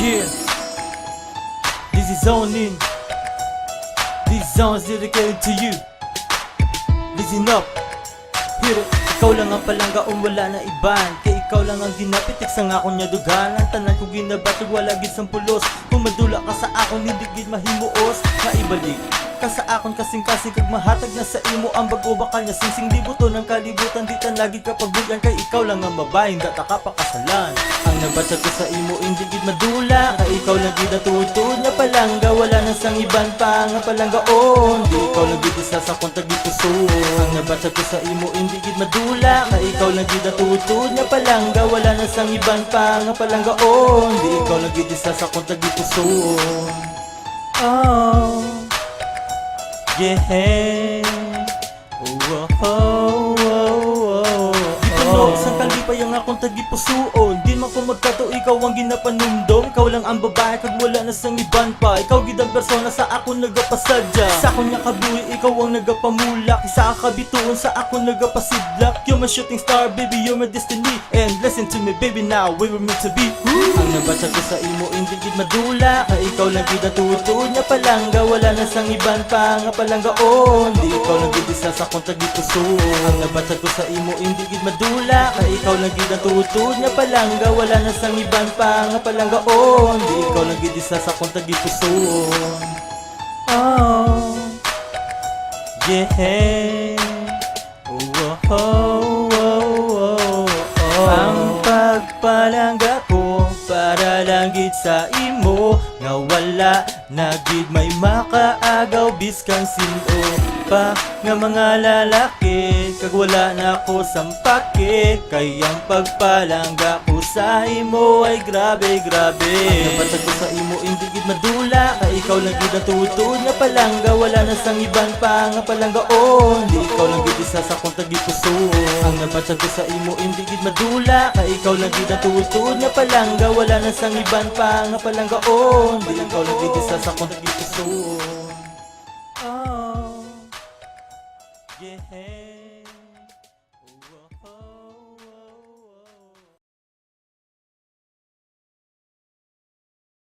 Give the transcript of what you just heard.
Yeah, this is zoning. This zone is dedicated to you. Listen up, hear it. Ikaw lang ang palanggaong wala na iban. Kaya ikaw lang ang ginapitik sa ngakon niya dugan. Ang tanan ko ginabatog wala gid sang pulos. Kung madula ka sa akon hindi gid mahimuos. Maibalik ka sa akon kasing-kasing kag mahatag na sa imo ang bago bakal niya singsing libuto ng kalibutan di tan lagi ka pagbugan kay ikaw lang ang babaeng data ka pakasalan. Ang nabasa ko sa imo hindi gid madula kay ikaw lang gid natutod na palangga wala na sang iban pa nga palanggaon. Di ikaw lang gid isa sa kontag di puso. Ang nabasa ko sa imo hindi gid madula kay ikaw lang gid natutod na palangga wala na sang iban pa nga palanggaon. Di ikaw lang gid isa sa kontag di puso. Oh, yeah. Oh, oh, oh, oh. Dito no, isang kalipay ang akong tagipusuon. Di man ko magkato, ikaw ang ginapanumdom. Ikaw lang ang babae, kag wala na sang iban pa. Ikaw gid ang persona sa akong nagapasadya. Sa akong niya kabuhi, ikaw ang nagapamulak. Isa ka kabituon sa akong nagapasidlak. You're my shooting star, baby, you're my destiny. And listen to me, baby, now we were meant to be. Ang nabasa ko sa imo, hindi gid madula kay ikaw lang gid natutod na palangga wala na sang iban pa nga palanggaon. Di ikaw lang gid isa sa kontag di puso. Ang nabasa ko sa imo, hindi gid madula kay ikaw lang gid natutod na palangga wala na sang iban pa nga palanggaon. Di ikaw lang gid isa sa kontag di puso. Oh, yeah. Oh, oh, oh, oh, oh. Ang pagpalangga ko para lang gid sa imo nga wala na gid may makaagaw biskan sino pa nga mga lalaki kag wala na ko sampake kay ang pagpalangga ko sa imo ay grabe grabe. Ang nabatag ko sa imo hindi gid madula kay ikaw lang gid natutod nga palangga wala na sang iban pa nga palanggaon. Di ikaw lang gid isa sa kontag di puso. Ang nabatag ko sa imo hindi gid madula kay ikaw lang gid natutod nga palangga wala na sang iban pa nga palanggaon. Di ikaw lang gid isa sa kontag di puso. Oh, yeah.